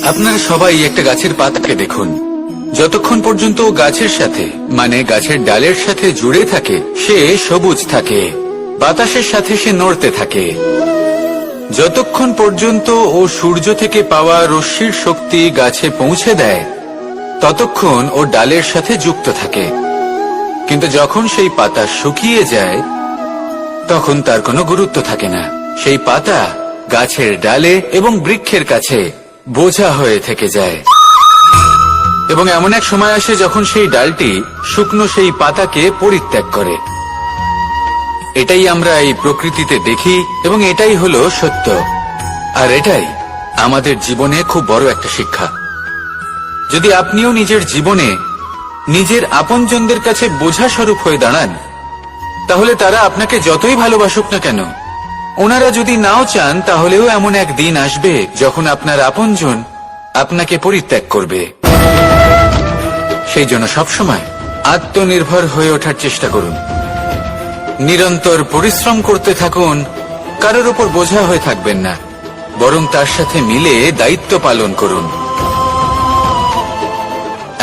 আপনারা সবাই একটা গাছের পাতাকে দেখুন, যতক্ষণ পর্যন্ত ও গাছের সাথে মানে গাছের ডালের সাথে জুড়ে থাকে সে সবুজ থাকে, বাতাসের সাথে সে নড়তে থাকে। যতক্ষণ পর্যন্ত ও সূর্য থেকে পাওয়া রশ্মির শক্তি গাছে পৌঁছে দেয় ততক্ষণ ও ডালের সাথে যুক্ত থাকে। কিন্তু যখন সেই পাতা শুকিয়ে যায় তখন তার কোনো গুরুত্ব থাকে না। সেই পাতা গাছের ডালে এবং বৃক্ষের কাছে বোঝা হয়ে থেকে যায়। এবং এমন এক সময় আসে যখন সেই ডালটি শুকনো সেই পাতাকে পরিত্যাগ করে। এটাই আমরা এই প্রকৃতিতে দেখি এবং এটাই হলো সত্য। আর এটাই আমাদের জীবনে খুব বড় একটা শিক্ষা। যদি আপনিও নিজের জীবনে নিজের আপনজনদের কাছে বোঝা স্বরূপ হয়ে দাঁড়ান, তাহলে তারা আপনাকে যতই ভালোবাসুক না কেন, ওনারা যদি নাও চান তাহলেও এমন এক দিন আসবে যখন আপনার আপনজন আপনাকে পরিত্যাগ করবে। সেই জন্য সবসময় আত্মনির্ভর হয়ে ওঠার চেষ্টা করুন, নিরন্তর পরিশ্রম করতে থাকুন, কারোর উপর বোঝা হয়ে থাকবেন না, বরং তার সাথে মিলে দায়িত্ব পালন করুন।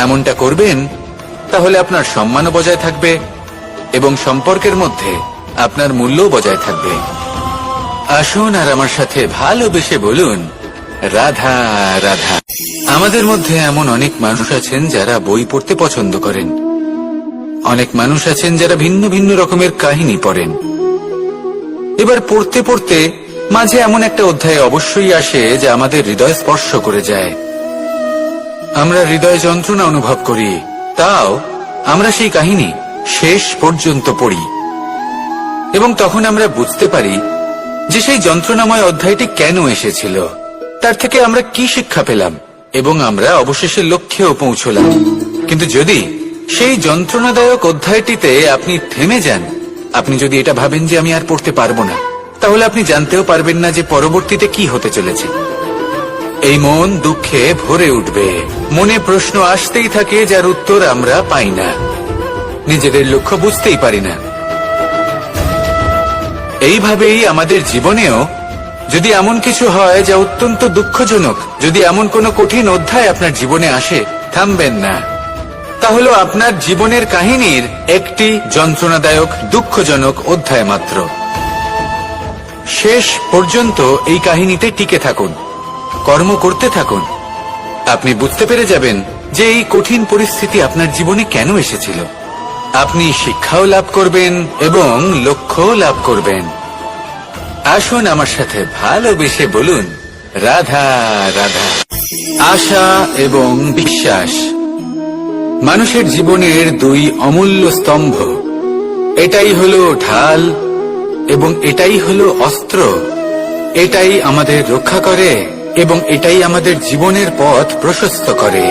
এমনটা করবেন তাহলে আপনার সম্মানও বজায় থাকবে এবং সম্পর্কের মধ্যে আপনার মূল্যও বজায় থাকবে। আসুন আর আমার সাথে ভালোবেসে বলুন, রাধা রাধা। আমাদের মধ্যে এমন অনেক মানুষ আছেন যারা বই পড়তে পছন্দ করেন, অনেক মানুষ আছেন যারা ভিন্ন ভিন্ন রকমের কাহিনী পড়েন। এবার পড়তে পড়তে মাঝে এমন একটা অধ্যায় অবশ্যই আসে যা আমাদের হৃদয় স্পর্শ করে যায়। আমরা হৃদয় যন্ত্রণা অনুভব করি, তাও আমরা সেই কাহিনী শেষ পর্যন্ত পড়ি এবং তখন আমরা বুঝতে পারি যে সেই যন্ত্রণাময় অধ্যায়টি কেন এসেছিল, তার থেকে আমরা কি শিক্ষা পেলাম এবং আমরা অবশেষে লক্ষ্যেও পৌঁছলাম। কিন্তু যদি সেই যন্ত্রণাদায়ক অধ্যায়টিতে আপনি থেমে যান, আপনি যদি এটা ভাবেন যে আমি আর পড়তে পারবো না, তাহলে আপনি জানতেও পারবেন না যে পরবর্তীতে কি হতে চলেছে। এই মন দুঃখে ভরে উঠবে, মনে প্রশ্ন আসতেই থাকে যার উত্তর আমরা পাই না, নিজেদের লক্ষ্য বুঝতেই পারি না। এইভাবেই আমাদের জীবনেও যদি এমন কিছু হয় যা অত্যন্ত দুঃখজনক, যদি এমন কোনো কঠিন অধ্যায় আপনার জীবনে আসে, থামবেন না। তা হলো আপনার জীবনের কাহিনীর একটি যন্ত্রণাদায়ক দুঃখজনক অধ্যায় মাত্র। শেষ পর্যন্ত এই কাহিনীতে টিকে থাকুন, কর্ম করতে থাকুন। আপনি বুঝতে পেরে যাবেন যে এই কঠিন পরিস্থিতি আপনার জীবনে কেন এসেছিল। আপনি শিক্ষাও লাভ করবেন এবং লক্ষ্যও লাভ করবেন। আসুন আমার সাথে ভালোবেসে বলুন, রাধা রাধা। আশা এবং বিশ্বাস মানুষের জীবনের দুই অমূল্য স্তম্ভ। এটাই হলো ঢাল এবং এটাই হলো অস্ত্র। এটাই আমাদের রক্ষা করে এবং এটাই আমাদের জীবনের পথ প্রশস্ত করে।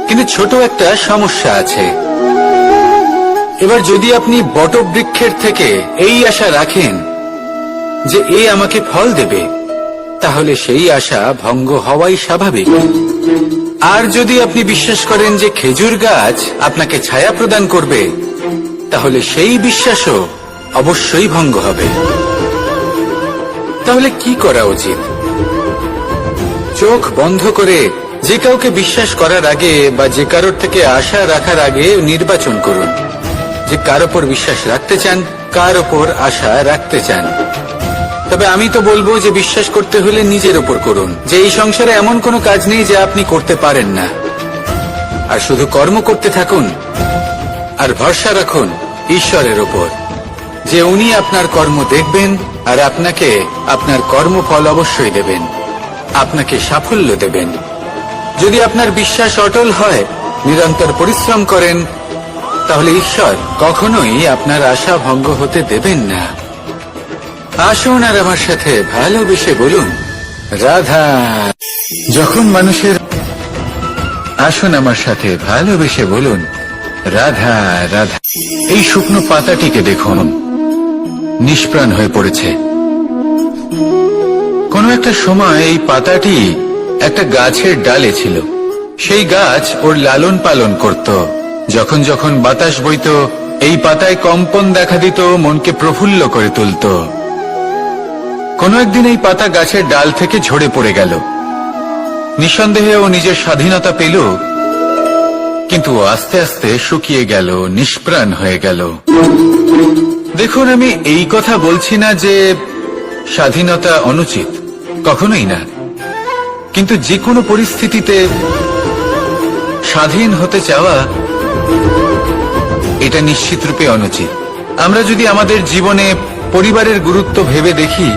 কিন্তু ছোট একটা সমস্যা আছে। এবার যদি আপনি বটবৃক্ষের থেকে এই আশা রাখেন যে এ আমাকে ফল দেবে, তাহলে সেই আশা ভঙ্গ হওয়াই স্বাভাবিক। আর যদি আপনি বিশ্বাস করেন যে খেজুর গাছ আপনাকে ছায়া প্রদান করবে, তাহলে সেই বিশ্বাসও অবশ্যই ভঙ্গ হবে। তাহলে কি করা উচিত? চোখ বন্ধ করে যে কাউকে বিশ্বাস করার আগে বা যে কারোর থেকে আশা রাখার আগে নির্বাচন করুন যে কার ওপর বিশ্বাস রাখতে চান, কার ওপর আশা রাখতে চান। তবে আমি তো বলবো যে বিশ্বাস করতে হলে নিজের ওপর করুন, যে এই সংসারে এমন কোনো কাজ নেই যা আপনি করতে পারেন না। আর শুধু কর্ম করতে থাকুন আর ভরসা রাখুন ঈশ্বরের ওপর, যে উনি আপনার কর্ম দেখবেন আর আপনাকে আপনার কর্মফল অবশ্যই দেবেন, আপনাকে সাফল্য দেবেন। যদি আপনার বিশ্বাস অটল হয়, নিরন্তর পরিশ্রম করেন, তাহলে ঈশ্বর কখনোই আপনার আশা ভঙ্গ হতে দেবেন না। আসুন আর আমার সাথে ভালোবেসে বলুন, রাধা। যখন মানুষের আসুন আমার সাথে ভালোবেসে বলুন, রাধা রাধা। এই শুকনো পাতাটিকে দেখুন, নিষ্প্রাণ হয়ে পড়েছে। কোন একটা সময় এই পাতাটি একটা গাছের ডালে ছিল। সেই গাছ ওর লালন পালন করত। যখন যখন বাতাস বইত, এই পাতায় কম্পন দেখা দিত, মনকে প্রফুল্ল করে তুলত। কোন একদিন এই পাতা গাছের ডাল থেকে ঝরে পড়ে গেল। নিঃসন্দেহে ও নিজের স্বাধীনতা পেল, কিন্তু আস্তে আস্তে শুকিয়ে গেল, নিষ্প্রাণ হয়ে গেল। দেখুন, আমি এই কথা বলছি না যে স্বাধীনতা অনুচিত, কখনোই না। কিন্তু যে কোনো পরিস্থিতিতে স্বাধীন হতে চাওয়া এটা নিশ্চিতরূপে অনুচিত। আমরা যদি আমাদের জীবনে পরিবারের গুরুত্ব ভেবে দেখি,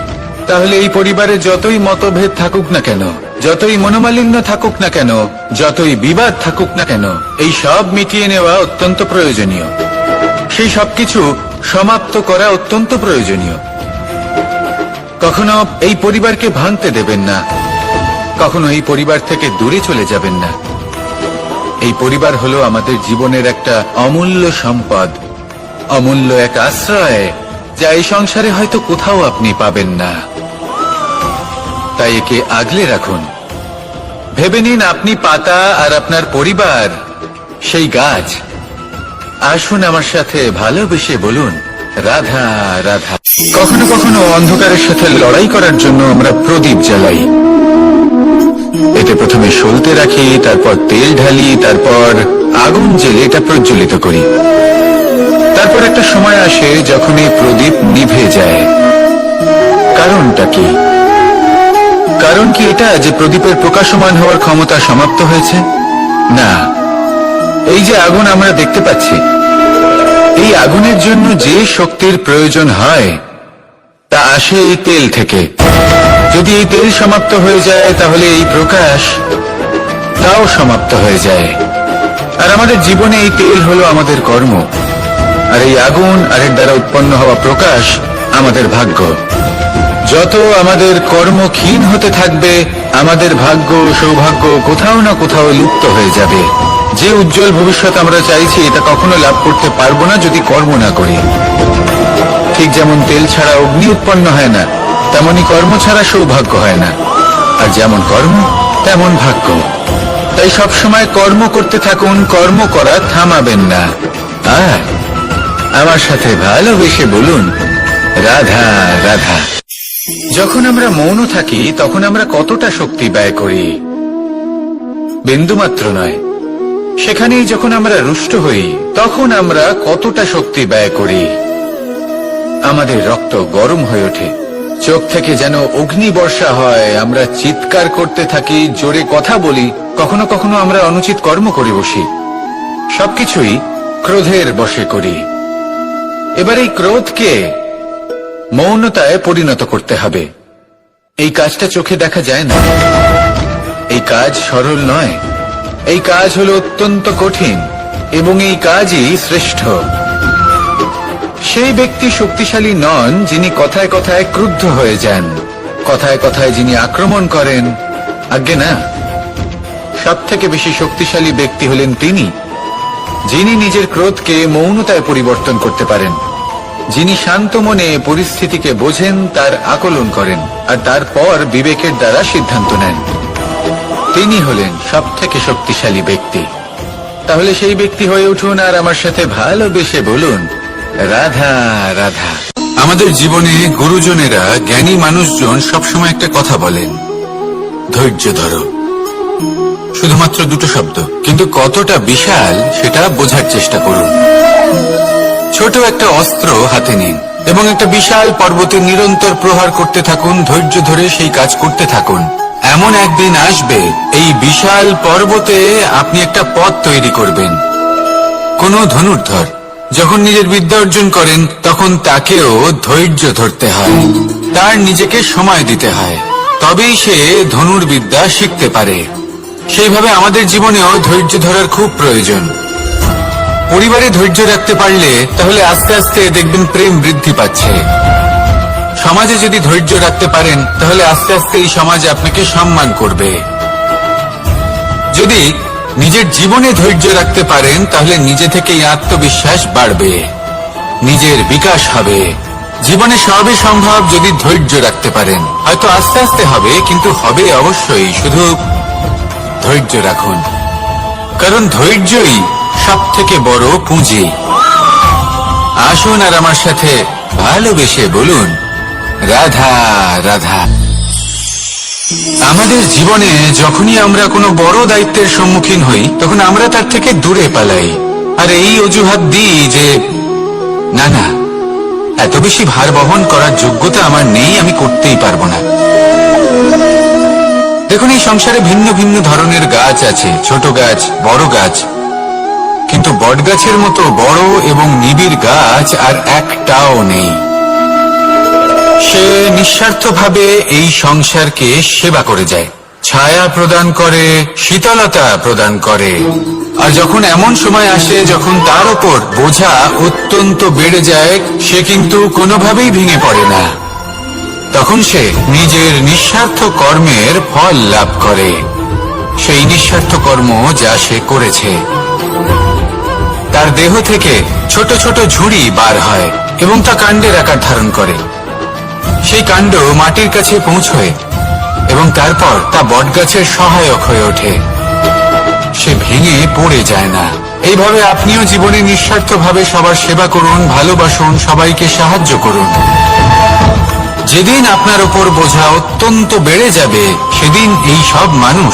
তাহলে এই পরিবারে যতই মতভেদ থাকুক না কেন, যতই মনোমালিন্য থাকুক না কেন, যতই বিবাদ থাকুক না কেন, এই সব মিটিয়ে নেওয়া অত্যন্ত প্রয়োজনীয়। সেই সবকিছু সমাপ্ত করা অত্যন্ত প্রয়োজনীয়। কখনো এই পরিবারকে ভাঙতে দেবেন না, কখনো এই পরিবার থেকে দূরে চলে যাবেন না। এই পরিবার হলো আমাদের জীবনের একটা অমূল্য সম্পদ, অমূল্য এক আশ্রয়, যা এই সংসারে হয়তো কোথাও আপনি পাবেন না। তাই একে আগলে রাখুন। ভেবে নিন আপনি পাতা আর আপনার পরিবার সেই গাছ। আসুন আমার সাথে ভালোবেসে বলুন, রাধা রাধা। কখনো কখনো অন্ধকারের সাথে লড়াই করার জন্য আমরা প্রদীপ জ্বালাই। এতে প্রথমে সলতে রাখি, তারপর তেল ঢালি, তারপর আগুন জেলে এটা প্রজ্বলিত করি। তারপর একটা সময় আসে যখন এই প্রদীপ নিভে যায়। কারণটা কি? কারণ কি এটা যে প্রদীপের প্রকাশমান হওয়ার ক্ষমতা সমাপ্ত হয়েছে? না, এই যে আগুন আমরা দেখতে পাচ্ছি, এই আগুনের জন্য যে শক্তির প্রয়োজন হয় তা আসে এই তেল থেকে। যদি এই তেল সমাপ্ত হয়ে যায়, তাহলে এই প্রকাশ তাও সমাপ্ত হয়ে যায়। আর আমাদের জীবনে এই তেল হলো আমাদের কর্ম, আর এই আগুন আর এর দ্বারা উৎপন্ন হওয়া প্রকাশ আমাদের ভাগ্য। যত আমাদের কর্ম ক্ষীণ হতে থাকবে, আমাদের ভাগ্য সৌভাগ্য কোথাও না কোথাও লুপ্ত হয়ে যাবে। যে উজ্জ্বল ভবিষ্যৎ আমরা চাইছি, এটা কখনো লাভ করতে পারবো না যদি কর্ম না করি। ঠিক যেমন তেল ছাড়া অগ্নি উৎপন্ন হয় না, তেমনি কর্ম ছাড়া সৌভাগ্য হয় না। আর যেমন কর্ম তেমন ভাগ্য। তাই সবসময় কর্ম করতে থাকুন, কর্ম করা থামাবেন না। আর আমার সাথে ভালোবেসে বলুন, রাধা রাধা। যখন আমরা মৌন থাকি, তখন আমরা কতটা শক্তি ব্যয় করি, বিন্দুমাত্র নয়। সেখানেই যখন আমরা রুষ্ট হই, তখন আমরা কতটা শক্তি ব্যয় করি। আমাদের রক্ত গরম হয়ে ওঠে, চোখ থেকে যেন অগ্নি বর্ষা হয়, আমরা চিৎকার করতে থাকি, জোরে কথা বলি, কখনো কখনো আমরা অনুচিত কর্ম করে বসি। সবকিছুই ক্রোধের বশে করি। এবার এই ক্রোধকে মৌনতায় পরিণত করতে হবে। এই কাজটা চোখে দেখা যায় না, এই কাজ সরল নয়, এই কাজ হলো অত্যন্ত কঠিন, এবং এই কাজই শ্রেষ্ঠ। সেই ব্যক্তি শক্তিশালী নন যিনি কথায় কথায় ক্রুদ্ধ হয়ে যান, কথায় কথায় যিনি আক্রমণ করেন। আজ্ঞে না, সব থেকে বেশি শক্তিশালী ব্যক্তি হলেন তিনি, যিনি নিজের ক্রোধকে মৌনতায় পরিবর্তন করতে পারেন, যিনি শান্ত মনে পরিস্থিতিকে বোঝেন, তার আকলন করেন, আর তারপর বিবেকের দ্বারা সিদ্ধান্ত নেন। তিনি হলেন সব থেকে শক্তিশালী ব্যক্তি। তাহলে সেই ব্যক্তি হয়ে উঠুন আর আমার সাথে ভালোবেসে বলুন, রাধা রাধা। আমাদের জীবনে গুরুজনেরা, জ্ঞানী মানুষজন সবসময় একটা কথা বলেন, ধৈর্য ধরো। শুধুমাত্র দুটো শব্দ, কিন্তু কতটা বিশাল সেটা বোঝার চেষ্টা করুন। ছোট একটা অস্ত্র হাতে নিন এবং একটা বিশাল পর্বতে নিরন্তর প্রহার করতে থাকুন, ধৈর্য ধরে সেই কাজ করতে থাকুন। এমন একদিন আসবে, এই বিশাল পর্বতে আপনি একটা পথ তৈরি করবেন। কোন ধনুর্ধর যখন নিজের বিদ্যা অর্জন করেন, তখন তাকেও ধৈর্য ধরতে হয়, তার নিজেকে সময় দিতে হয়, তবেই সে ধনুর্বিদ্যা শিখতে পারে। সেইভাবে আমাদের জীবনেও ধৈর্য ধরার খুব প্রয়োজন। পরিবারে ধৈর্য রাখতে পারলে তাহলে আস্তে আস্তে দেখবেন প্রেম বৃদ্ধি পাচ্ছে। সমাজে যদি ধৈর্য রাখতে পারেন, তাহলে আস্তে আস্তে এই সমাজ আপনাকে সম্মান করবে। যদি নিজের জীবনে ধৈর্য রাখতে পারেন, তাহলে নিজে থেকেই আত্মবিশ্বাস বাড়বে, নিজের বিকাশ হবে। জীবনে সবই সম্ভব যদি ধৈর্য রাখতে পারেন। হয়তো আস্তে আস্তে হবে, কিন্তু হবে অবশ্যই। শুধু ধৈর্য রাখুন, কারণ ধৈর্যই সব থেকে বড় পুঁজি। আসুন আর আমার সাথে ভালোবেসে বলুন, রাধা রাধা। আমাদের জীবনে যখনই আমরা কোনো বড় দায়িত্বের সম্মুখীন হই তখন আমরা তার থেকে দূরে পালাই, আর এই অজুহাত দিই যে না না, এত বেশি ভার বহন করার যোগ্যতা আমার নেই, আমি করতেই পারবো না। দেখুন, এই সংসারে ভিন্ন ভিন্ন ধরনের গাছ আছে, ছোট গাছ, বড় গাছ, কিন্তু বট গাছের মতো বড় এবং নিবিড় গাছ আর একটাও নেই। সে নিঃস্বার্থভাবে এই সংসারকে সেবা করে যায়, ছায়া প্রদান করে, শীতলতা প্রদান করে। আর যখন এমন সময় আসে যখন তার উপর বোঝা অত্যন্ত বেড়ে যায়, সে কিন্তু কোনোভাবেই ভেঙে পড়ে না। তখন সে নিজের নিঃস্বার্থ কর্মের ফল লাভ করে, সেই নিঃস্বার্থ কর্ম যা সে করেছে। তার দেহ থেকে ছোট ছোট ঝুড়ি বার হয় এবং তা কাণ্ডের আকার ধারণ করে। সেই কাণ্ড মাটির কাছে পৌঁছয় এবং তারপর তা বটগাছের সহায়ক হয়ে ওঠে, সে ভেঙে পড়ে যায় না। এইভাবে আপনিও জীবনে নিঃস্বার্থভাবে সবার সেবা করুন, ভালোবাসুন, সবাইকে সাহায্য করুন। যেদিন আপনার উপর বোঝা অত্যন্ত বেড়ে যাবে, সেদিন এই সব মানুষ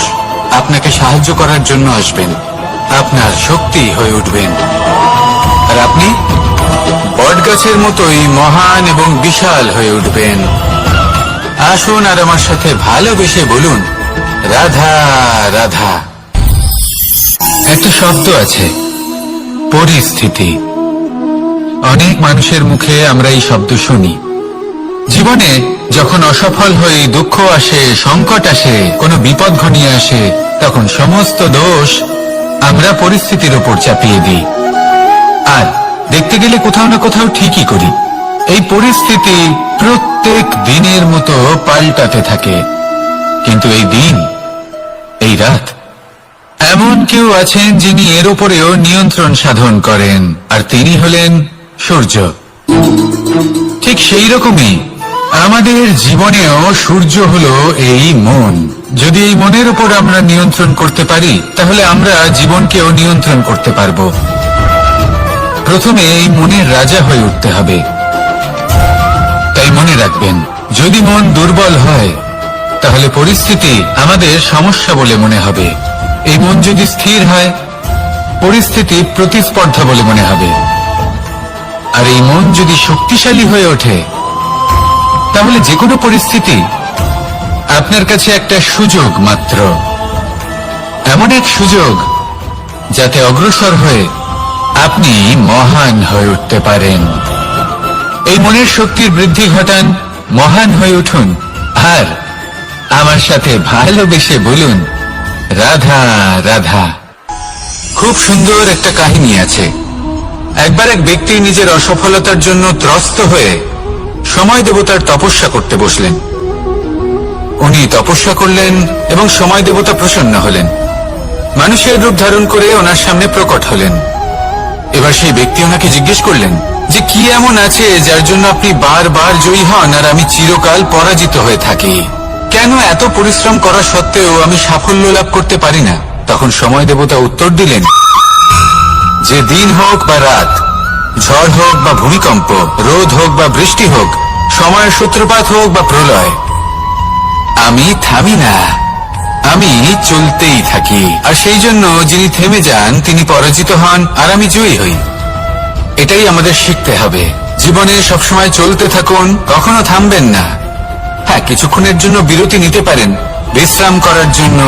আপনাকে সাহায্য করার জন্য আসবেন, আপনার শক্তি হয়ে উঠবেন, আর আপনি বটগাছের মতোই মহান এবং বিশাল হয়ে উঠবেন। আসুন আর আমার সাথে ভালোবেসে বলুন, রাধা রাধা। একটা শব্দ আছে, পরিস্থিতি। অনেক মানুষের মুখে আমরা এই শব্দ শুনি। জীবনে যখন অসফল হয়ে দুঃখ আসে, সংকট আসে, কোনো বিপদ ঘনিয়ে আসে, তখন সমস্ত দোষ আমরা পরিস্থিতির উপর চাপিয়ে দিই, আর দেখতে গেলে কোথাও না কোথাও ঠিকই করি। এই পরিস্থিতি প্রত্যেক দিনের মতো পাল্টাতে থাকে, কিন্তু এই দিন, এই রাত, এমন কেউ আছেন যিনি এর উপরেও নিয়ন্ত্রণ সাধন করেন, আর তিনি হলেন সূর্য। ঠিক সেই রকমই আমাদের জীবনেও সূর্য হলো এই মন। যদি এই মনের উপর আমরা নিয়ন্ত্রণ করতে পারি, তাহলে আমরা জীবনকেও নিয়ন্ত্রণ করতে পারবো। প্রথমে এই মনের রাজা হয়ে উঠতে হবে। তাই মনে রাখবেন, যদি মন দুর্বল হয় তাহলে পরিস্থিতি আমাদের সমস্যা বলে মনে হবে। এই মন যদি স্থির হয়, পরিস্থিতি প্রতিস্পর্ধা বলে মনে হবে। আর এই মন যদি শক্তিশালী হয়ে ওঠে, তাহলে যে কোনো পরিস্থিতি আপনার কাছে একটা সুযোগ মাত্র, এমন এক সুযোগ যাতে অগ্রসর হয়ে আপনি মহান হয়ে উঠতে পারেন। এই মনের শক্তির বৃদ্ধি ঘটান, মহান হয়ে উঠুন, আর আমার সাথে ভালোবেসে বলুন, রাধা রাধা। খুব সুন্দর একটা কাহিনী আছে। একবার এক ব্যক্তি নিজের অসফলতার জন্য ত্রস্ত হয়ে সময় দেবতার তপস্যা করতে বসলেন। উনি তপস্যা করলেন এবং সময় দেবতা প্রসন্ন হলেন, মানুষের রূপ ধারণ করে ওনার সামনে প্রকট হলেন। এবার সেই ব্যক্তি ওনাকে জিজ্ঞেস করলেন যে কি এমন আছে যার জন্য আপনি বারবার জয়ী হন আর আমি চিরকাল পরাজিত হয়ে থাকি? কেন এত পরিশ্রম করা সত্ত্বেও আমি সাফল্য লাভ করতে পারি না? তখন সময় দেবতা উত্তর দিলেন যে দিন হোক বা রাত, ঝড় হোক বা ভূমিকম্প, রোদ হোক বা বৃষ্টি হোক, সময়ের সূত্রপাত হোক বা প্রলয়, আমি থামি না, আমি চলতেই থাকি। আর সেই জন্য যিনি থেমে যান তিনি পরাজিত হন আর আমি জয়ী হই। এটাই আমাদের শিখতে হবে। জীবনে সবসময় চলতে থাকুন, কখনো থামবেন না। হ্যাঁ, কিছুক্ষণের জন্য বিরতি নিতে পারেন, বিশ্রাম করার জন্য,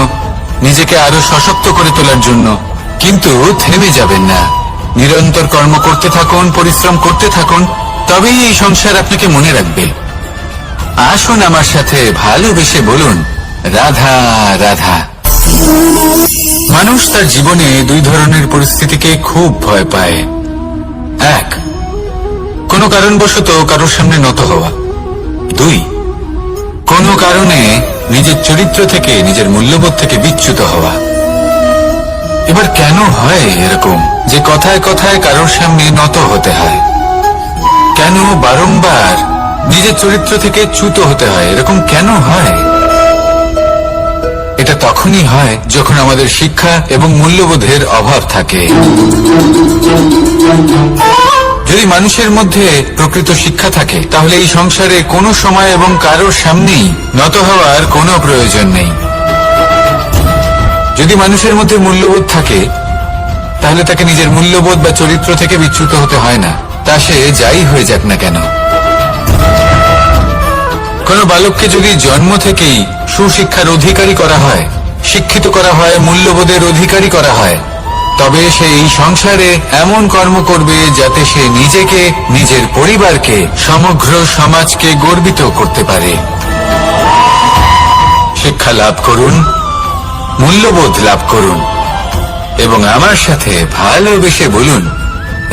নিজেকে আরো সশক্ত করে তোলার জন্য, কিন্তু থেমে যাবেন না। নিরন্তর কর্ম করতে থাকুন, পরিশ্রম করতে থাকুন, তবেই এই সংসার আপনাকে মনে রাখবে। আসুন আমার সাথে ভালোবেসে বলুন, রাধা রাধা। মানুষ তার জীবনে দুই ধরনের পরিস্থিতিকে খুব ভয় পায়। এক, কোনো কারণবশত কারোর সামনে নত হওয়া। দুই, কোনো কারণে নিজের চরিত্র থেকে, নিজের মূল্যবোধ থেকে বিচ্যুত হওয়া। এবার কেন হয় এরকম যে কথায় কথায় কারোর সামনে নত হতে হয়? কেন বারংবার নিজের চরিত্র থেকে চ্যুত হতে হয়? এরকম কেন হয়? এটা তখনই হয় যখন আমাদের শিক্ষা এবং মূল্যবোধের অভাব থাকে। যদি মানুষের মধ্যে প্রকৃত শিক্ষা থাকে তাহলে এই সংসারে কোনো সময় এবং কারোর সামনেই নত হওয়ার কোনো প্রয়োজন নেই। যদি মানুষের মধ্যে মূল্যবোধ থাকে তাহলে তাকে নিজের মূল্যবোধ বা চরিত্র থেকে বিচ্যুত হতে হয় না, তা সে যাই হয়ে যাক না কেন। কোনো বালককে যদি জন্ম থেকেই সুশিক্ষার অধিকারী করা হয়, শিক্ষিত করা হয়, মূল্যবোধের অধিকারী করা হয়, তবে সে এই সংসারে এমন কর্ম করবে যাতে সে নিজেকে, নিজের পরিবারকে, সমগ্র সমাজকে গর্বিত করতে পারে। শিক্ষা লাভ করুন, মূল্যবোধ লাভ করুন এবং আমার সাথে ভালোবেসে বলুন,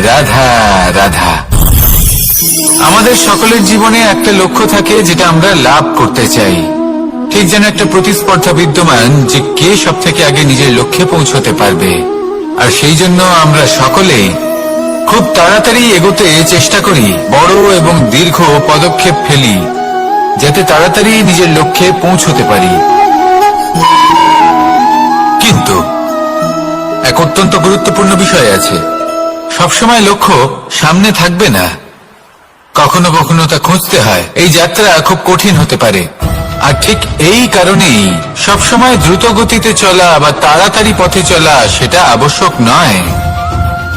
রাধা রাধা। আমাদের সকলের জীবনে একটা লক্ষ্য থাকে যেটা আমরা লাভ করতে চাই। ঠিক যেন একটা প্রতিস্পর্ধা বিদ্যমান যে কে সব থেকে আগে নিজের লক্ষ্যে পৌঁছতে পারবে। আর সেই জন্য আমরা সকলেই খুব তাড়াতাড়ি এগোতে চেষ্টা করি, বড় এবং দীর্ঘ পদক্ষেপ ফেলি যাতে তাড়াতাড়ি নিজের লক্ষ্যে পৌঁছতে পারি। কিন্তু এক অত্যন্ত গুরুত্বপূর্ণ বিষয় আছে, সবসময় লক্ষ্য সামনে থাকবে না, কখনো কখনো তা খুঁজতে হয়। এই যাত্রা খুব কঠিন হতে পারে। আর ঠিক এই কারণেই সবসময় দ্রুত গতিতে চলা বা তাড়াতাড়ি পথে চলা সেটা আবশ্যক নয়।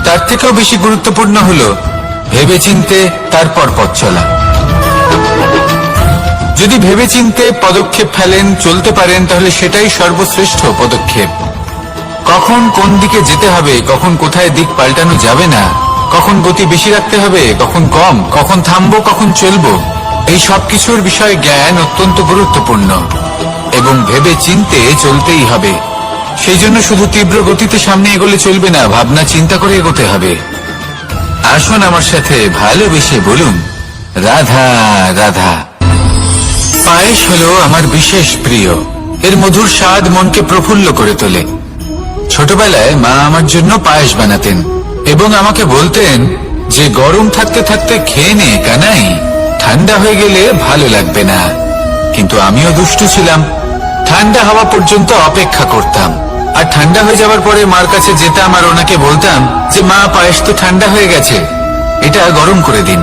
তার থেকেও বেশি গুরুত্বপূর্ণ হলো ভেবেচিন্তে তারপর পথ চলা। যদি ভেবেচিন্তে পদক্ষেপ ফেলেন, চলতে পারেন, তাহলে সেটাই সর্বশ্রেষ্ঠ পদক্ষেপ। কখন কোন দিকে যেতে হবে, কখন কোথায় দিক পাল্টানো যাবে না, কখন গতি বেশি রাখতে হবে, কখন কম, কখন থামবো, কখন চলবো, এই সব কিছুর বিষয়ে জ্ঞান অত্যন্ত গুরুত্বপূর্ণ এবং ভেবে চিন্তে চলতেই হবে। সেই জন্য শুধু তীব্র গতিতে সামনে এগোলে চলবে না, ভাবনা চিন্তা করে এগোতে হবে। আসুন আমার সাথে ভালোবেসে বলুন, রাধা রাধা। পায়েস হলো আমার বিশেষ প্রিয়। এর মধুর স্বাদ মনকে প্রফুল্ল করে তোলে। ছোটবেলায় মা আমার জন্য পায়েস বানাতেন এবং আমাকে বলতেন যে গরম থাকতে থাকতে খেয়ে নে কানাই, ঠান্ডা হয়ে গেলে ভালো লাগবে না। কিন্তু আমিও দুষ্টু ছিলাম, ঠান্ডা হওয়া পর্যন্ত অপেক্ষা করতাম। আর ঠান্ডা হয়ে যাওয়ার পরে মার কাছে যেতাম আর ওনাকে বলতাম যে মা, পায়েস তো ঠান্ডা হয়ে গেছে, এটা গরম করে দিন।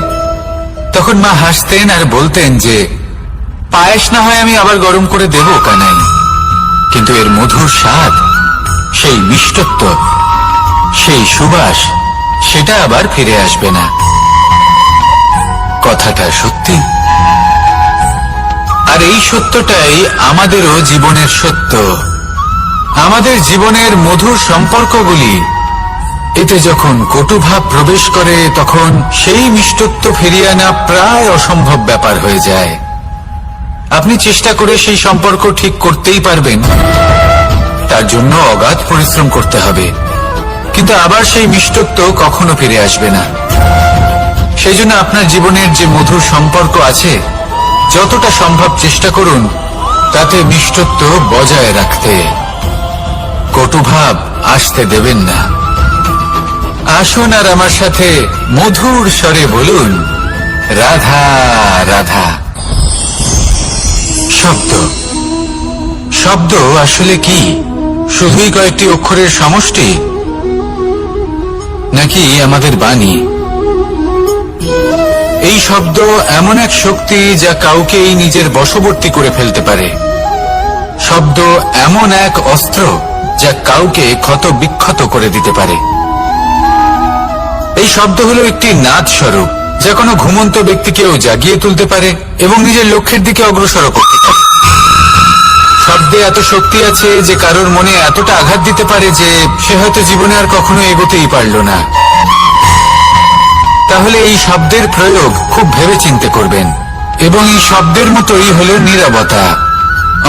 তখন মা হাসতেন আর বলতেন যে পায়েস না হয় আমি আবার গরম করে দেব কানাই, কিন্তু এর মধুর স্বাদ, সেই মিষ্টত্ব, সেই সুবাস, সেটা আবার ফিরে আসবে না। কথাটা সত্যি। আর এই সত্যটাই আমাদেরও জীবনের সত্য। আমাদের জীবনের মধুর সম্পর্কগুলি, এতে যখন কটুভাব প্রবেশ করে তখন সেই মিষ্টত্ব ফিরিয়ে আনা প্রায় অসম্ভব ব্যাপার হয়ে যায়। আপনি চেষ্টা করে সেই সম্পর্ক ঠিক করতেই পারবেন, তার জন্য অগাধ পরিশ্রম করতে হবে, কিন্তু আবার সেই মিষ্টত্ব কখনো ফিরে আসবে না। সেই জন্য আপনার জীবনের যে মধুর সম্পর্ক আছে, যতটা সম্ভব চেষ্টা করুন তাতে মিষ্টত্ব বজায় রাখতে। কটুভাব আসতে দেবেন না। আসুন আর আমার সাথে মধুর স্বরে বলুন, রাধা রাধা। শব্দ, শব্দ আসলে কি? শুধুই কয়েকটি অক্ষরের সমষ্টি, নাকি আমাদের বাণী? এই শব্দ এমন এক শক্তি যা কাউকেই নিজের বশবর্তী করে ফেলতে পারে। শব্দ এমন এক অস্ত্র যা কাউকে ক্ষত বিক্ষত করে দিতে পারে। এই শব্দ হলো একটি নাদ স্বরূপ যা কোনো ঘুমন্ত ব্যক্তিকেও জাগিয়ে তুলতে পারে এবং নিজের লক্ষ্যের দিকে অগ্রসর করতে পারে। শব্দে এত শক্তি আছে যে কারোর মনে এতটা আঘাত দিতে পারে যে সে হয়তো জীবনে আর কখনো এগোতেই পারল না। তাহলে এই শব্দের প্রয়োগ খুব ভেবে চিন্তে করবেন। এবং এই শব্দের মতোই হলো নীরবতা।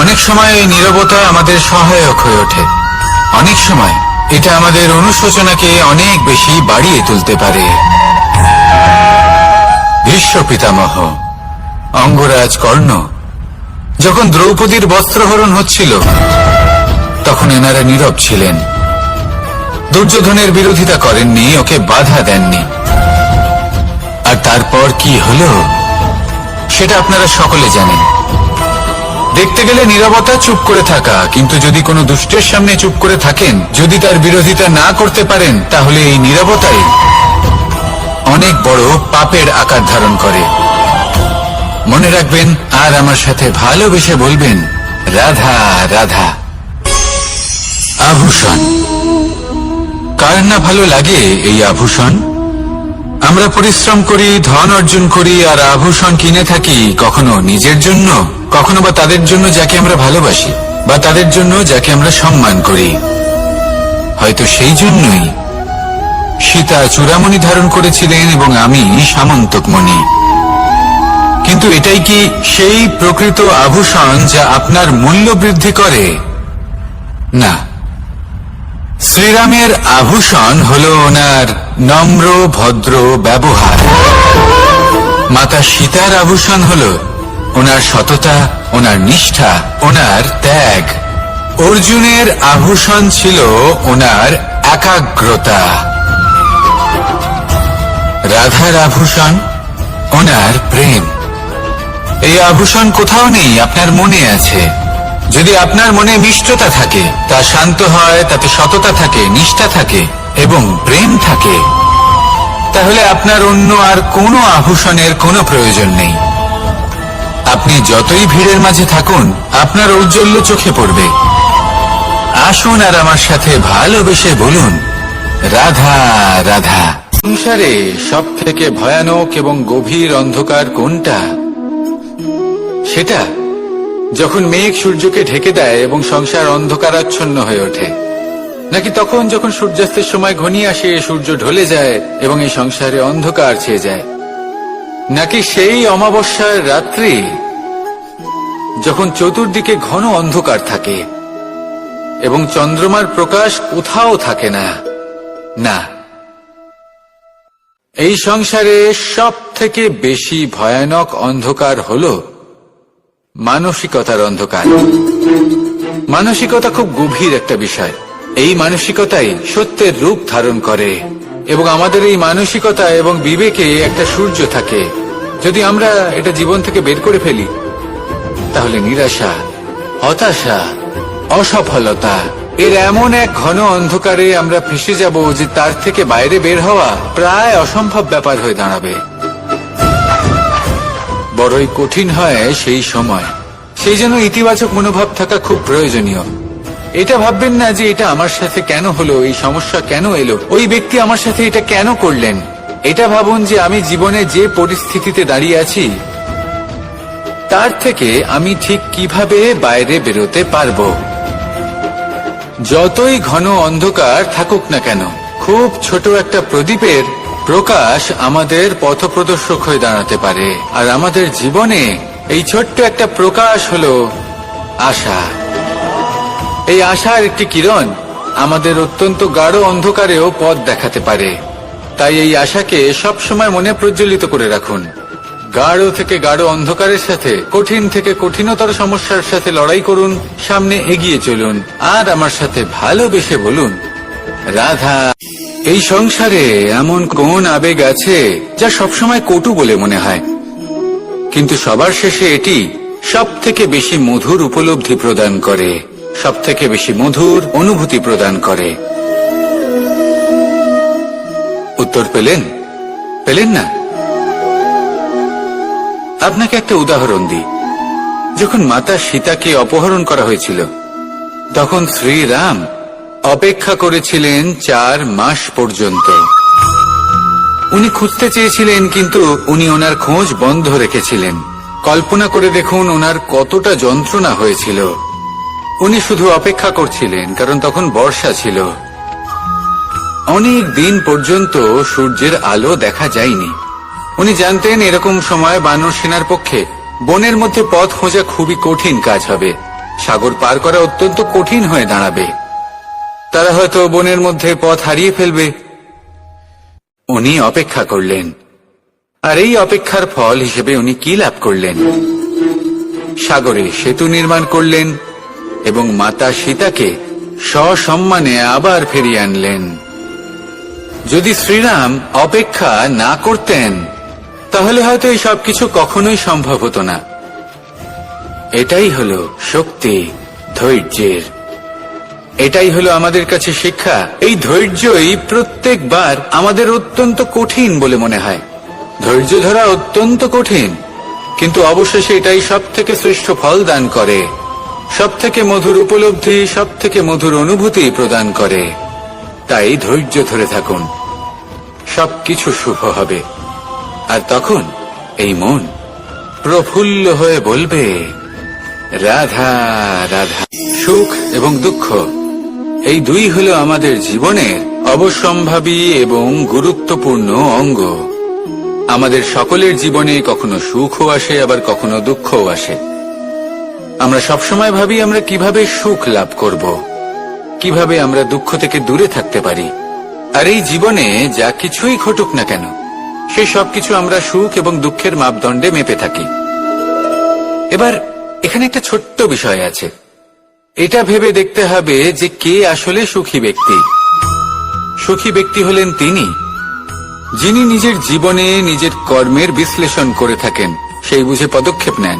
অনেক সময় এই নীরবতা আমাদের সহায়ক হয়ে ওঠে, অনেক সময় এটা আমাদের অনুশোচনাকে অনেক বেশি বাড়িয়ে তুলতে পারে। ভীষ্ম পিতামহ, অঙ্গরাজ কর্ণ, যখন দ্রৌপদীর বস্ত্রহরণ হচ্ছিল তখন এনারা নীরব ছিলেন। দুর্যোধনের বিরোধিতা করেননি, ওকে বাধা দেননি। আর তারপর কি হলো সেটা আপনারা সকলে জানেন। দেখতে গেলে নীরবতা চুপ করে থাকা, কিন্তু যদি কোনো দুষ্টের সামনে চুপ করে থাকেন, যদি তার বিরোধিতা না করতে পারেন, তাহলে এই নীরবতাই অনেক বড় পাপের আকার ধারণ করে। মনে রাখবেন আর আমার সাথে ভালোবেসে বলবেন, রাধা রাধা। আভূষণ, কার না ভালো লাগে এই আভূষণ? আমরা পরিশ্রম করি, ধন অর্জন করি, আর আভূষণ কিনে থাকি, কখনো নিজের জন্য, কখনো বা তাদের জন্য যাকে আমরা ভালোবাসি, বা তাদের জন্য যাকে আমরা সম্মান করি। হয়তো সেই জন্যই সীতা চূড়ামণি ধারণ করেছিলেন এবং আমি সামন্তকমণি। কিন্তু এটাই কি সেই প্রকৃত আভূষণ যা আপনার মূল্য বৃদ্ধি করে? না। শ্রীরামের আভূষণ হলো ওনার নম্র ভদ্র ব্যবহার। মাতা সীতার আভূষণ হলো ওনার সততা, ওনার নিষ্ঠা, ওনার ত্যাগ। অর্জুনের আভূষণ ছিল ওনার একাগ্রতা। রাধার আভূষণ ওনার প্রেম। এই আভূষণ কোথাও নেই, আপনার মনে আছে। যদি আপনার মনে মিষ্টতা থাকে, তা শান্ত হয়, তাতে সততা থাকে, নিষ্ঠা থাকে এবং প্রেম থাকে, তাহলে আপনার অন্য আর কোনো আভূষণের কোনো প্রয়োজন নেই। আপনি যতই ভিড়ের মাঝে থাকুন, আপনার ঔজ্জ্বল্য চোখে পড়বে। আসুন আর আমার সাথে ভালোবেসে বলুন, রাধা রাধা। সংসারে সব থেকে ভয়ানক এবং গভীর অন্ধকার কোনটা? সেটা যখন মেঘ সূর্যকে ঢেকে দেয় এবং সংসার অন্ধকারাচ্ছন্ন হয়ে ওঠে, নাকি তখন যখন সূর্যাস্তের সময় ঘনিয়ে আসে, সূর্য ঢলে যায় এবং এই সংসারে অন্ধকার ছেয়ে যায়? নাকি সেই অমাবস্যার রাত্রি যখন চতুর্দিকে ঘন অন্ধকার থাকে এবং চন্দ্রমার প্রকাশ কোথাও থাকে না? না, এই সংসারে সব থেকে বেশি ভয়ানক অন্ধকার হলো মানসিকতার অন্ধকার। মানসিকতা খুব গভীর একটা বিষয়। এই মানসিকতাই সত্যের রূপ ধারণ করে এবং আমাদের এই মানসিকতা এবং বিবেকে একটা সূর্য থাকে। যদি আমরা এটা জীবন থেকে বের করে ফেলি, তাহলে নিরাশা, হতাশা, অসফলতা এর এমন এক ঘন অন্ধকারে আমরা ফেসে যাব যে তার থেকে বাইরে বের হওয়া প্রায় অসম্ভব ব্যাপার হয়ে দাঁড়াবে। বড়ই কঠিন হয় সেই সময়। সেই জন্য ইতিবাচক মনোভাব থাকা খুব প্রয়োজনীয়। এটা ভাববেন না যে এটা আমার সাথে কেন হলো, এই সমস্যা কেন এলো, ওই ব্যক্তি আমার সাথে এটা কেন করলেন। এটা ভাবুন যে আমি জীবনে যে পরিস্থিতিতে দাঁড়িয়ে আছি, তার থেকে আমি ঠিক কিভাবে বাইরে বেরোতে পারবো। যতই ঘন অন্ধকার থাকুক না কেন, খুব ছোট একটা প্রদীপের প্রকাশ আমাদের পথপ্রদর্শক হয়ে দাঁড়াতে পারে। আর আমাদের জীবনে এই ছোট্ট একটা প্রকাশ হলো আশা। এই আশার একটি কিরণ আমাদের অত্যন্ত গাঢ় অন্ধকারেও পথ দেখাতে পারে। তাই এই আশাকে সবসময় মনে প্রজ্বলিত করে রাখুন। গাঢ় থেকে গাঢ় অন্ধকারের সাথে, কঠিন থেকে কঠিনতর সমস্যার সাথে লড়াই করুন, সামনে এগিয়ে চলুন আর আমার সাথে ভালোবেসে বলুন, রাধা। এই সংসারে এমন কোন আবেগ আছে যা সবসময় কটু বলে মনে হয়, কিন্তু সবার শেষে এটি সব থেকে বেশি মধুর উপলব্ধি প্রদান করে, সব থেকে বেশি মধুর অনুভূতি প্রদান করে। উত্তর পেলেন? পেলেন না? আপনাকে একটা উদাহরণ দিই। যখন মাতা সীতাকে অপহরণ করা হয়েছিল, তখন শ্রীরাম অপেক্ষা করেছিলেন 4 মাস পর্যন্ত। উনি খুঁজতে চেয়েছিলেন, কিন্তু উনি ওনার খোঁজ বন্ধ রেখেছিলেন। কল্পনা করে দেখুন ওনার কতটা যন্ত্রণা হয়েছিল। উনি শুধু অপেক্ষা করছিলেন, কারণ তখন বর্ষা ছিল। অনেক দিন পর্যন্ত সূর্যের আলো দেখা যায়নি। উনি জানতেন এরকম সময় বানর সেনার পক্ষে বনের মধ্যে পথ খোঁজা খুবই কঠিন কাজ হবে। সাগর পার করা অত্যন্ত কঠিন হয়ে দাঁড়াবে। তারা হয়তো বনের মধ্যে পথ হারিয়ে ফেলবে। উনি অপেক্ষা করলেন, আর এই অপেক্ষার ফল হিসেবে উনি কি লাভ করলেন? সাগরে সেতু নির্মাণ করলেন এবং মাতা সীতাকে সসম্মানে আবার ফিরিয়ে আনলেন। যদি শ্রীরাম অপেক্ষা না করতেন, তাহলে হয়তো এই সবকিছু কখনোই সম্ভব হতো না। এটাই হলো শক্তি ধৈর্যের। এটাই হলো আমাদের কাছে শিক্ষা। এই ধৈর্যই প্রত্যেকবার আমাদের অত্যন্ত কঠিন বলে মনে হয়। ধৈর্য ধরা অত্যন্ত কঠিন, কিন্তু অবশেষে এটাই সব থেকে শ্রেষ্ঠ ফল দান করে, সব থেকে মধুর উপলব্ধি, সব থেকে মধুর অনুভূতি প্রদান করে। তাই ধৈর্য ধরে থাকুন, সবকিছু শুভ হবে। আর তখন এই মন প্রফুল্ল হয়ে বলবে, রাধা রাধা। সুখ এবং দুঃখ এই দুই হলো আমাদের জীবনের অবশ্যম্ভাবী এবং গুরুত্বপূর্ণ অঙ্গ। আমাদের সকলের জীবনে কখনো সুখও আসে, আবার কখনো দুঃখও আসে। আমরা সবসময় ভাবি আমরা কিভাবে সুখ লাভ করব, কিভাবে আমরা দুঃখ থেকে দূরে থাকতে পারি। আর এই জীবনে যা কিছুই ঘটুক না কেন, সেই সবকিছু আমরা সুখ এবং দুঃখের মাপদণ্ডে মেপে থাকি। এবার এখানে একটা ছোট্ট বিষয় আছে। এটা ভেবে দেখতে হবে যে কে আসলে সুখী ব্যক্তি। সুখী ব্যক্তি হলেন তিনি যিনি নিজের জীবনে নিজের কর্মের বিশ্লেষণ করে থাকেন, সেই বুঝে পদক্ষেপ নেন।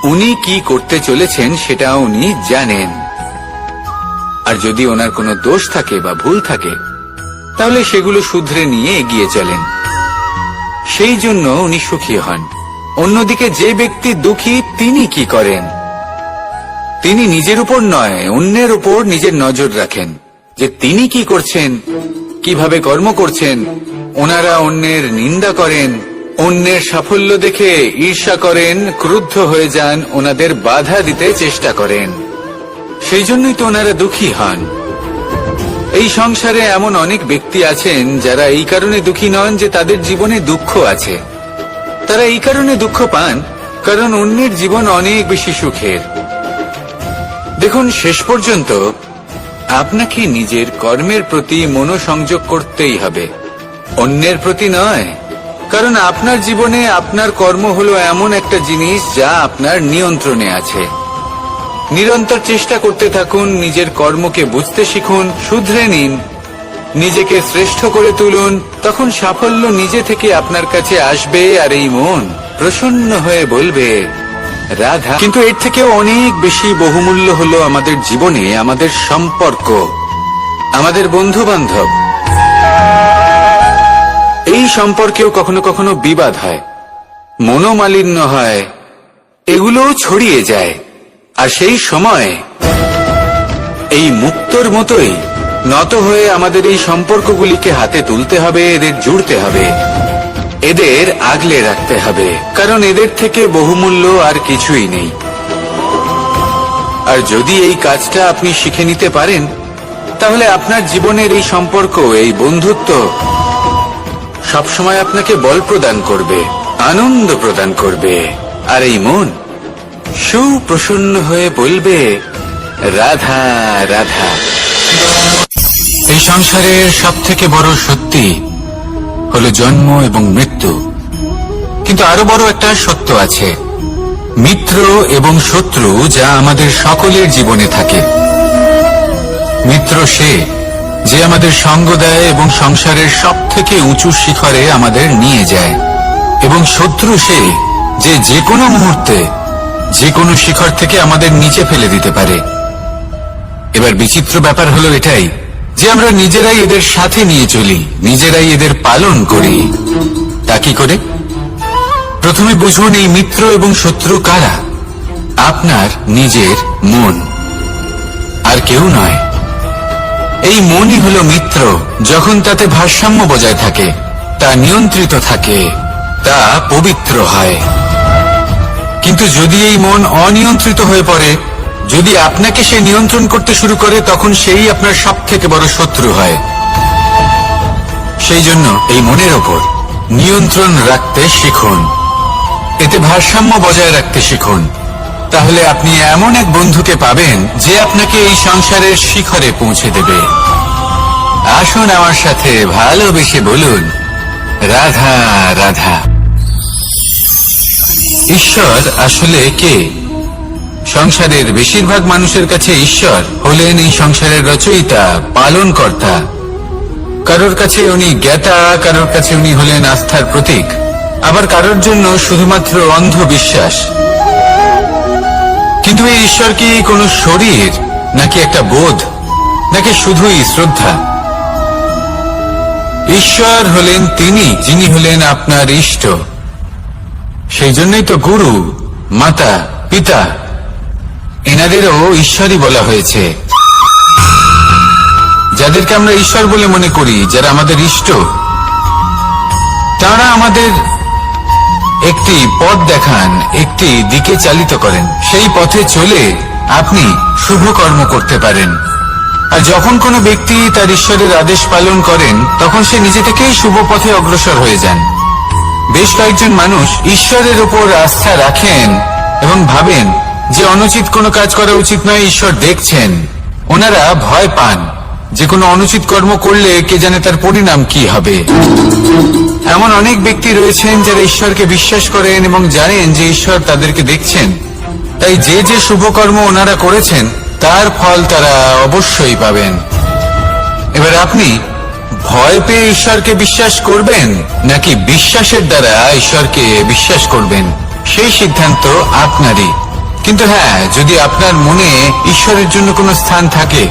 উনি কি করতে চলেছেন সেটা উনি জানেন। আর যদি ওনার কোনো দোষ থাকে বা ভুল থাকে, তাহলে সেগুলো শুধরে নিয়ে এগিয়ে চলেন। সেই জন্য উনি সুখী হন। অন্যদিকে যে ব্যক্তি দুঃখী, তিনি কি করেন? তিনি নিজের উপর নয়, অন্যের উপর নিজের নজর রাখেন যে তিনি কি করছেন, কিভাবে কর্ম করছেন। ওনারা অন্যের নিন্দা করেন, অন্যের সাফল্য দেখে ঈর্ষা করেন, ক্রুদ্ধ হয়ে যান, ওনাদের বাধা দিতে চেষ্টা করেন। সেই জন্যই তো ওনারা দুঃখী হন। এই সংসারে এমন অনেক ব্যক্তি আছেন যারা এই কারণে দুঃখী নন যে তাদের জীবনে দুঃখ আছে। তারা এই কারণে দুঃখ পান কারণ অন্যের জীবন অনেক বেশি সুখের। দেখুন, শেষ পর্যন্ত আপনাকে নিজের কর্মের প্রতি মনোসংযোগ করতেই হবে, অন্যের প্রতি নয়। কারণ আপনার জীবনে আপনার কর্ম হলো এমন একটা জিনিস যা আপনার নিয়ন্ত্রণে আছে। নিরন্তর চেষ্টা করতে থাকুন, নিজের কর্মকে বুঝতে শিখুন, শুধরে নিন, নিজেকে শ্রেষ্ঠ করে তুলুন। তখন সাফল্য নিজে থেকে আপনার কাছে আসবে, আর এই মন প্রসন্ন হয়ে বলবে, রাধা। কিন্তু এর থেকেও অনেক বেশি বহুমূল্য হলো আমাদের জীবনে আমাদের সম্পর্ক, আমাদের বন্ধু বান্ধব। এই সম্পর্কেও কখনো কখনো বিবাদ হয়, মনোমালিন্য হয়, এগুলোও ছড়িয়ে যায়। আর সেই সময় এই মুক্তোর মতোই নত হয়ে আমাদের এই সম্পর্কগুলিকে হাতে তুলতে হবে, এদের জুড়তে হবে, এদের আগলে রাখতে হবে। কারণ এদের থেকে বহুমূল্য আর কিছুই নেই। আর যদি এই কাজটা আপনি শিখে নিতে পারেন, তাহলে আপনার জীবনের এই সম্পর্ক, এই বন্ধুত্ব সবসময় আপনাকে বল প্রদান করবে, আনন্দ প্রদান করবে। আর এই মন সুপ্রসন্ন হয়ে বলবে, রাধা রাধা। এই সংসারের সব থেকে বড় সত্যি হলো জন্ম এবং মৃত্যু। কিন্তু আরো বড় একটা সত্য আছে, মিত্র এবং শত্রু, যা আমাদের সকলের জীবনে থাকে। মিত্র সে যে আমাদের সঙ্গ দেয় এবং সংসারের সব থেকে উঁচু শিখরে আমাদের নিয়ে যায়, এবং শত্রু সে যে যে কোনো মুহূর্তে যে কোনো শিখর থেকে আমাদের নিচে ফেলে দিতে পারে। এবার বিচিত্র ব্যাপার হলো এটাই যে আমরা নিজেরাই এদের সাথে নিয়ে চলি, নিজেরাই এদের পালন করি। তা কি করে? প্রথমে বুঝুন এই মিত্র এবং শত্রু কারা। আপনার নিজের মন, আর কেউ নয়। এই মনই হলো মিত্র। যখন তাতে ভারসাম্য বজায় থাকে, তা নিয়ন্ত্রিত থাকে, তা পবিত্র হয়। কিন্তু যদি এই মন অনিয়ন্ত্রিত হয়ে পড়ে, যদি আপনাকে সে নিয়ন্ত্রণ করতে শুরু করে, তখন সেই আপনার সব থেকে বড় শত্রু হয়। সেই জন্য এই মনের ওপর নিয়ন্ত্রণ রাখতে শিখুন, এতে ভারসাম্য বজায় রাখতে শিখুন। তাহলে আপনি এমন এক বন্ধুকে পাবেন যে আপনাকে এই সংসারের শিখরে পৌঁছে দেবে। আসুন আমার সাথে ভালোবেসে বলুন, রাধা রাধা। ঈশ্বর আসলে কে? সংসারের বেশিরভাগ মানুষের কাছে ঈশ্বর হলেন এই সংসারের রচয়িতা, পালনকর্তা। কারোর কাছে উনি জ্ঞাতা, কারোর কাছে উনি হলেন আস্থার প্রতীক, আবার কারোর জন্য শুধুমাত্র অন্ধবিশ্বাস। কিন্তু এই ঈশ্বর কি কোনো শরীর, নাকি একটা বোধ, নাকি শুধুই শ্রদ্ধা? ঈশ্বর হলেন তিনি যিনি হলেন আপনার ইষ্ট। সেই জন্যই তো গুরু, মাতা, পিতা এনাদেরও ঈশ্বরই বলা হয়েছে। যাদেরকে আমরা ঈশ্বর বলে মনে করি, যারা আমাদের ইষ্ট, তারা আমাদের একটি পথ দেখান, একটি দিকে চালিত করেন। সেই পথে চলে আপনি শুভ কর্ম করতে পারেন। আর যখন কোনো ব্যক্তি তার ঈশ্বরের আদেশ পালন করেন, তখন সে নিজে থেকেই শুভ পথে অগ্রসর হয়ে যান। বেশ কয়েকজন মানুষ ঈশ্বরের উপর আস্থা রাখেন এবং ভাবেন যে অনুচিত কোনো কাজ করা উচিত নয়, ঈশ্বর দেখছেন। ওনারা ভয় পান যে কোনো অনুচিত কর্ম করলে কে জানে তার পরিণাম কি হবে। এমন অনেক ব্যক্তি রয়েছেন যারা ঈশ্বরকে বিশ্বাস করেন এবং জানেন যে ঈশ্বর তাদেরকে দেখছেন। তাই যে যে শুভ কর্ম ওনারা করেছেন তার ফল তারা অবশ্যই পাবেন। এবার আপনি ভয় পেয়ে ঈশ্বরকে বিশ্বাস করবেন নাকি বিশ্বাসের দ্বারা ঈশ্বরকে বিশ্বাস করবেন, সেই সিদ্ধান্ত আপনারই। কিন্তু হ্যাঁ, যদি আপনার মনে ঈশ্বরের জন্য কোনো স্থান থাকে,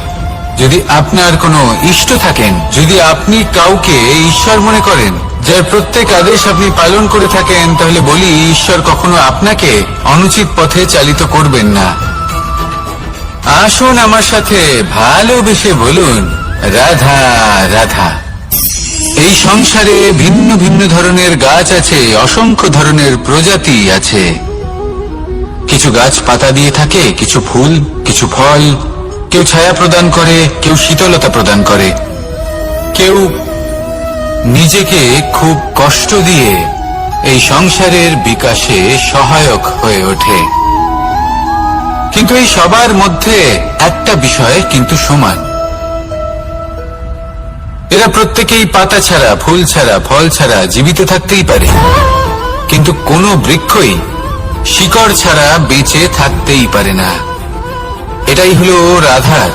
যদি আপনার কোনো ইষ্ট থাকেন, যদি আপনি কাউকে ঈশ্বর মনে করেন, যার প্রত্যেক আদেশ আপনি পালন করে থাকেন, তাহলে বলি ঈশ্বর কখনো আপনাকে অনুচিত পথে চালিত করবেন না। আসুন আমার সাথে ভালোবেসে বলুন, রাধা রাধা। এই সংসারে ভিন্ন ভিন্ন ধরনের গাছ আছে, অসংখ্য ধরনের প্রজাতি আছে। কিছু গাছ পাতা দিয়ে থাকে, কিছু ফুল, কিছু ফল। কেউ ছায়া প্রদান করে, কেউ শীতলতা প্রদান করে, কেউ নিজেকে খুব কষ্ট দিয়ে এই সংসারের বিকাশে সহায়ক হয়ে ওঠে। কিন্তু এই সবার মধ্যে একটা বিষয় কিন্তু সমান, এরা প্রত্যেকেই পাতা ছাড়া, ফুল ছাড়া, ফল ছাড়া জীবিত থাকতেই পারে, কিন্তু কোনো বৃক্ষই শিকড় ছাড়া বেঁচে থাকতেই পারে না। এটাই হলো রাধার।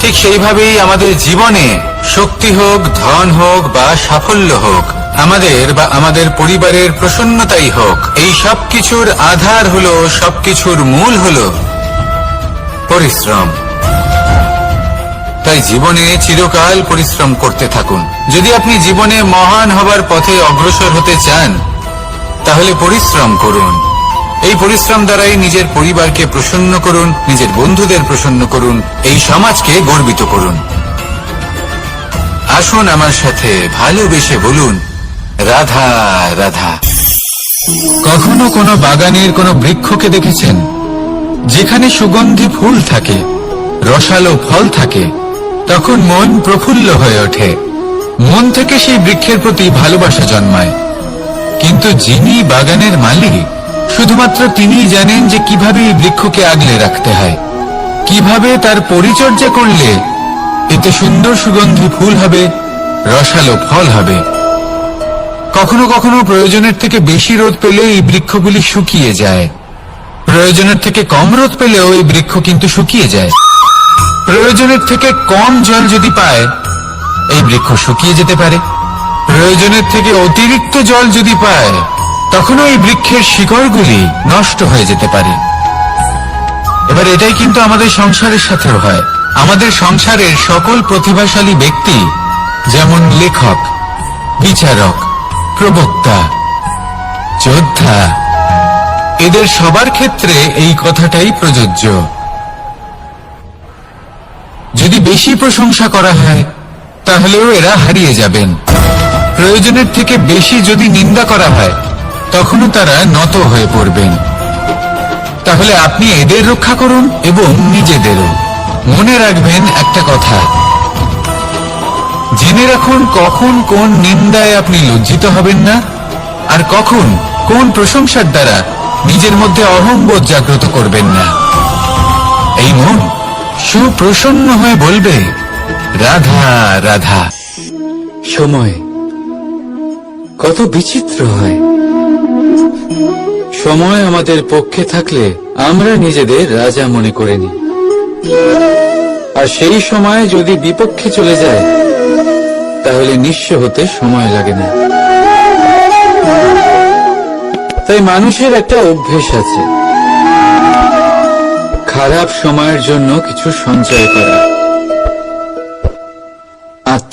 ঠিক সেইভাবেই আমাদের জীবনে শক্তি হোক, ধন হোক বা সাফল্য হোক, আমাদের বা আমাদের পরিবারের প্রসন্নতাই হোক, এই সবকিছুর আধার হলো, সবকিছুর মূল হলো পরিশ্রম। তাই জীবনে চিরকাল পরিশ্রম করতে থাকুন। যদি আপনি জীবনে মহান হবার পথে অগ্রসর হতে চান, তাহলে পরিশ্রম করুন। এই পরিশ্রম দ্বারাই নিজের পরিবারকে প্রসন্ন করুন, নিজের বন্ধুদের প্রসন্ন করুন, এই সমাজকে গর্বিত করুন। আসুন আমার সাথে ভালোবেসে বলুন, রাধা রাধা। কখনো কোনো বাগানের কোনো বৃক্ষকে দেখেছেন যেখানে সুগন্ধি ফুল থাকে, রসালো ফল থাকে? তখন মন প্রফুল্ল হয়ে ওঠে, মন থেকে সেই বৃক্ষের প্রতি ভালোবাসা জন্মায়। কিন্তু যিনি বাগানের মালিক, শুধুমাত্র তিনিই জানেন যে কিভাবে এই বৃক্ষকে আগলে রাখতে হয়, কিভাবে তার পরিচর্যা করলে এতে সুন্দর সুগন্ধি ফুল হবে, রসালো ফল হবে। কখনো কখনো প্রয়োজনের থেকে বেশি রোদ পেলে এই বৃক্ষগুলি শুকিয়ে যায়, প্রয়োজনের থেকে কম রোদ পেলেও এই বৃক্ষ কিন্তু শুকিয়ে যায়। প্রয়োজনের থেকে কম জল যদি পায়, এই বৃক্ষ শুকিয়ে যেতে পারে। প্রয়োজনের থেকে অতিরিক্ত জল যদি পায়, তখনও এই বৃক্ষের শিকড়গুলি নষ্ট হয়ে যেতে পারে। এবার এটাই কিন্তু আমাদের সংসারের সাথেও হয়। আমাদের সংসারের সকল প্রতিভাশালী ব্যক্তি, যেমন লেখক, বিচারক, প্রবক্তা, যোদ্ধা, এদের সবার ক্ষেত্রে এই কথাটাই প্রযোজ্য। যদি বেশি প্রশংসা করা হয়, তাহলেও এরা হারিয়ে যাবেন। প্রয়োজনের থেকে বেশি যদি নিন্দা করা হয়, তখনও তারা নত হয়ে পড়বেন। তাহলে আপনি এদের রক্ষা করুন এবং নিজেদেরও। মনে রাখবেন একটা কথা, জেনে রাখুন কখন কোন নিন্দায় আপনি লজ্জিত হবেন না, আর কখন কোন প্রশংসার দ্বারা নিজের মধ্যে অহংবোধ জাগ্রত করবেন না। এই মন সুপ্রসন্ন হয়ে বলবে, রাধা রাধা। সময় কত বিচিত্র হয়। সময় আমাদের পক্ষে থাকলে আমরা নিজেদের রাজা মনে করে নিই, আর সেই সময় যদি বিপক্ষে চলে যায়, তাহলে নিঃস্ব হতে সময় লাগে না। তাই মানুষের একটা অভ্যেস আছে, খারাপ সময়ের জন্য কিছু সঞ্চয় করা।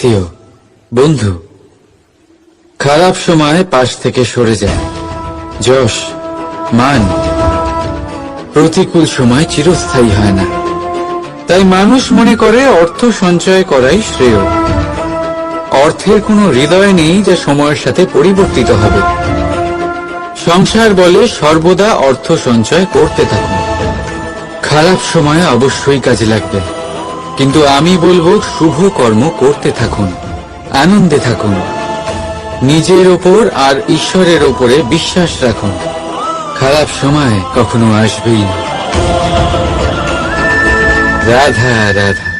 আত্মীয়, বন্ধু খারাপ সময় পাশ থেকে সরে যায়। যশ, মান প্রতিকূল সময় চিরস্থায়ী হয় না। তাই মানুষ মনে করে অর্থ সঞ্চয় করাই শ্রেয়। অর্থের কোনো হৃদয় নেই যা সময়ের সাথে পরিবর্তিত হবে। সংসার বলে সর্বদা অর্থ সঞ্চয় করতে থাকুন। খারাপ সময়ে অবশ্যই কাজে লাগবে, কিন্তু আমি বলবো শুভ কর্ম করতে থাকুন, আনন্দে থাকুন, নিজের ওপর আর ঈশ্বরের ওপরে বিশ্বাস রাখুন। খারাপ সময় কখনো আসবেই না। রাধা রাধা।